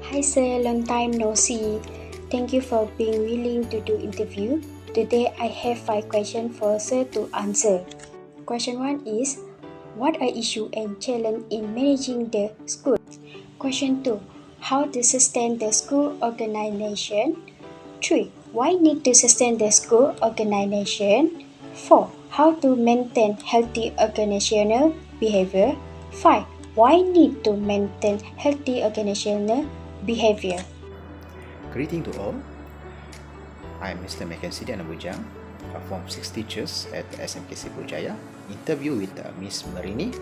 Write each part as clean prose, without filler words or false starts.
Hi sir, long time no see. Thank you for being willing to do interview. Today I have 5 questions for sir to answer. Question 1 is, what are issue and challenge in managing the school? Question 2, how to sustain the school organization? 3, why need to sustain the school organization? 4, how to maintain healthy organizational behavior? 5, why need to maintain healthy organizational behavior? Greeting to all. I'm Mr. Mackenzie Danabujang from 6 teachers at SMKC Pujaya. Interview with Miss Marini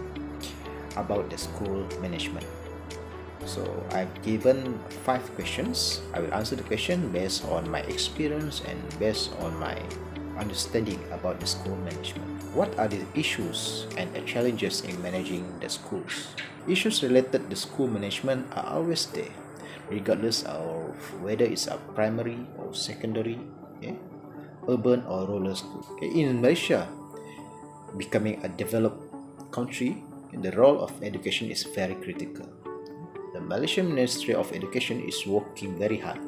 about the school management. So I've given 5 questions. I will answer the question based on my experience and based on my understanding about the school management. What are the issues and the challenges in managing the schools? Issues related to school management are always there, regardless of whether it's a primary or secondary, urban or rural school. In Malaysia, becoming a developed country, the role of education is very critical. The Malaysian Ministry of Education is working very hard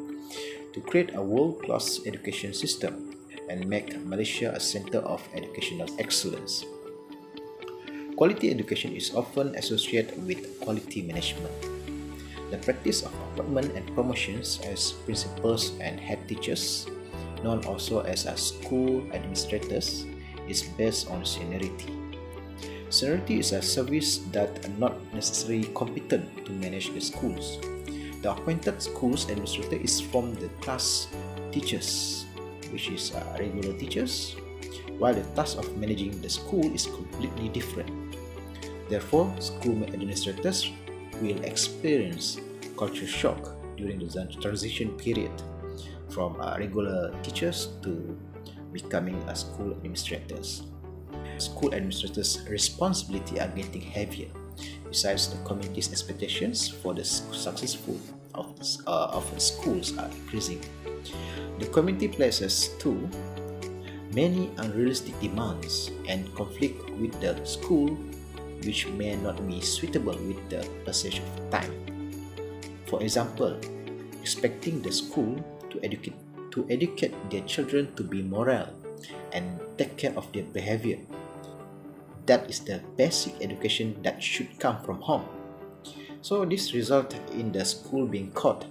to create a world-class education system and make Malaysia a center of educational excellence. Quality education is often associated with quality management. The practice of appointment and promotions as principals and head teachers, known also as school administrators, is based on seniority. Seniority is a service that are not necessarily competent to manage the schools. The appointed schools administrator is from the class teachers, which is regular teachers, while the task of managing the school is completely different. Therefore, school administrators will experience culture shock during the transition period from regular teachers to becoming a school administrators. School administrators' responsibility are getting heavier. Besides, the community's expectations for the successful of schools are increasing. The community places too many unrealistic demands and conflict with the school, which may not be suitable with the passage of time. For example, expecting the school to educate their children to be moral and take care of their behavior. That is the basic education that should come from home. So this results in the school being caught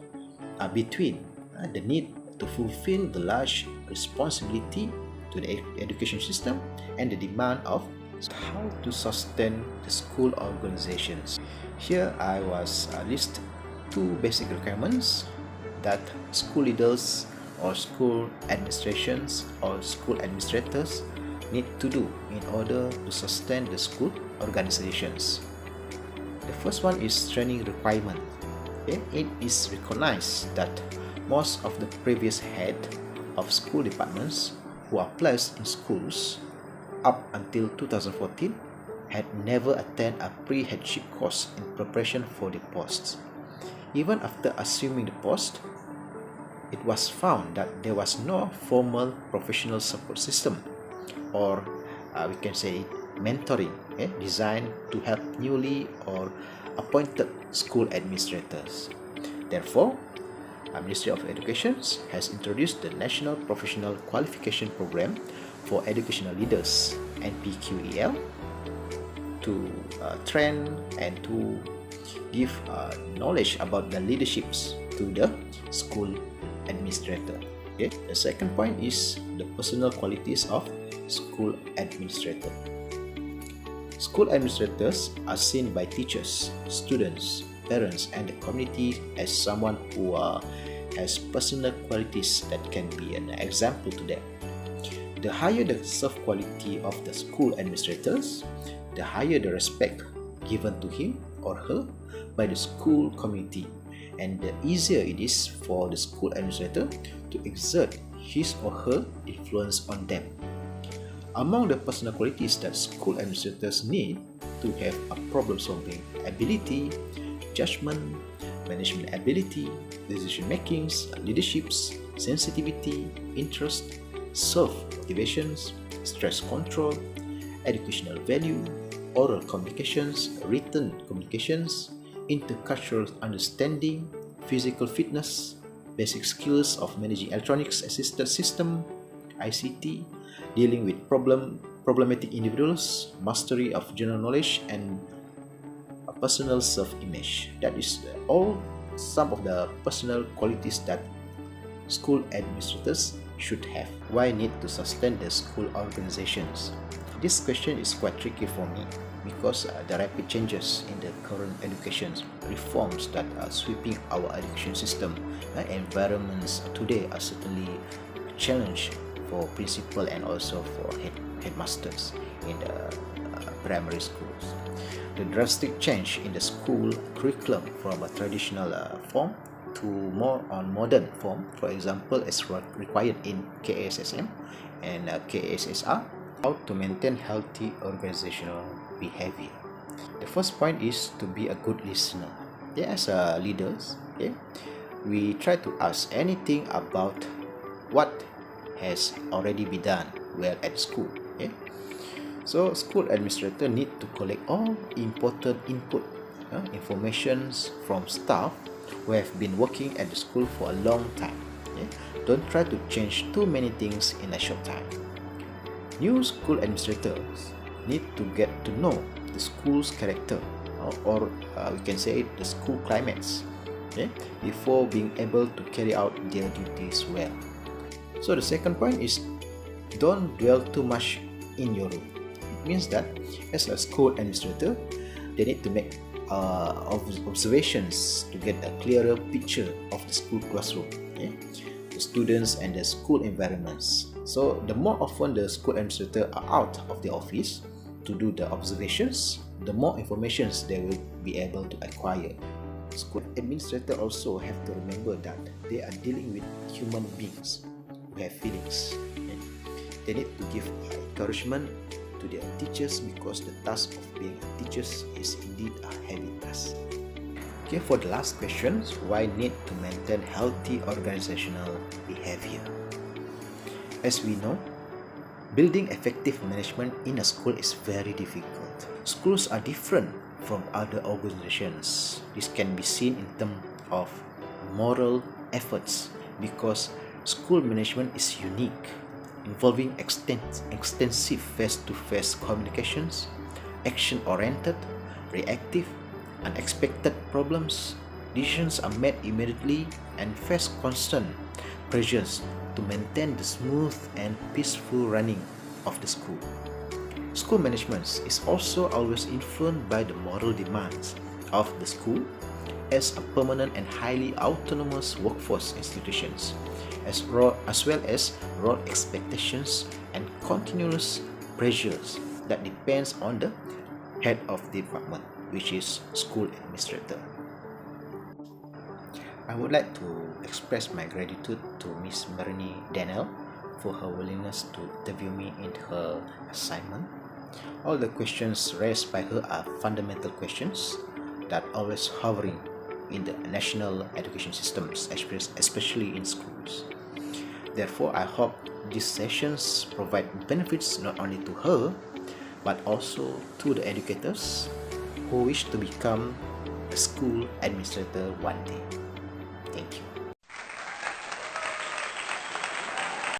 between the need to fulfill the large responsibility to the education system and the demand of how to sustain the school organizations. Here I was list 2 basic requirements that school leaders or school administrations or school administrators need to do in order to sustain the school organizations. The first one is training requirement. It is recognized that most of the previous head of school departments who are placed in schools up until 2014 had never attended a pre-headship course in preparation for the posts. Even after assuming the post, it was found that there was no formal professional support system, or we can say mentoring, designed to help newly or appointed school administrators. Therefore, Ministry of Education has introduced the National Professional Qualification Program for Educational Leaders, NPQEL, to train and to give knowledge about the leaderships to the school administrator. The second point is the personal qualities of school administrator. School administrators are seen by teachers, students, parents, and the community as someone who has personal qualities that can be an example to them. The higher the self-quality of the school administrators, the higher the respect given to him or her by the school community, and the easier it is for the school administrator to exert his or her influence on them. Among the personal qualities that school administrators need to have a problem-solving ability, judgment, management ability, decision-making, leaderships, sensitivity, interest, self-motivations, stress control, educational value, oral communications, written communications, intercultural understanding, physical fitness, basic skills of managing electronics assisted system, ICT, dealing with problematic individuals, mastery of general knowledge, and a personal self-image. That is all some of the personal qualities that school administrators should have. Why need to sustain the school organizations? This question is quite tricky for me because the rapid changes in the current education reforms that are sweeping our education system environments today are certainly a challenge for principal and also for headmasters in the primary schools. The drastic change in the school curriculum from a traditional form to more on modern form, for example, as required in KSSM and KSSR, how to maintain healthy organizational behavior. The first point is to be a good listener. As leaders, we try to ask anything about what has already been done well at school. So school administrator need to collect all important input, informations from staff who have been working at the school for a long time. Don't try to change too many things in a short time. New school administrators need to get to know the school's character, or we can say the school climates, before being able to carry out their duties well. So the second point is don't dwell too much in your room. It means that as a school administrator, they need to make observations to get a clearer picture of the school classroom, the students and the school environments. So the more often the school administrator are out of the office to do the observations, the more information they will be able to acquire. School administrator also have to remember that they are dealing with human beings who have feelings. They need to give encouragement to their teachers because the task of being a teacher is indeed a heavy task. For the last question, why need to maintain healthy organizational behavior? As we know, building effective management in a school is very difficult. Schools are different from other organizations. This can be seen in terms of moral efforts because school management is unique, involving extensive face-to-face communications, action-oriented, reactive, unexpected problems. Decisions are made immediately and face constant pressures to maintain the smooth and peaceful running of the school. School management is also always influenced by the moral demands of the school as a permanent and highly autonomous workforce institutions, as well as role expectations and continuous pressures that depends on the head of the department, which is school administrator. I would like to express my gratitude to Miss Marini Daniel for her willingness to interview me in her assignment. All the questions raised by her are fundamental questions that always hovering in the national education systems, especially in schools. Therefore, I hope these sessions provide benefits not only to her, but also to the educators who wish to become a school administrator one day. Thank you.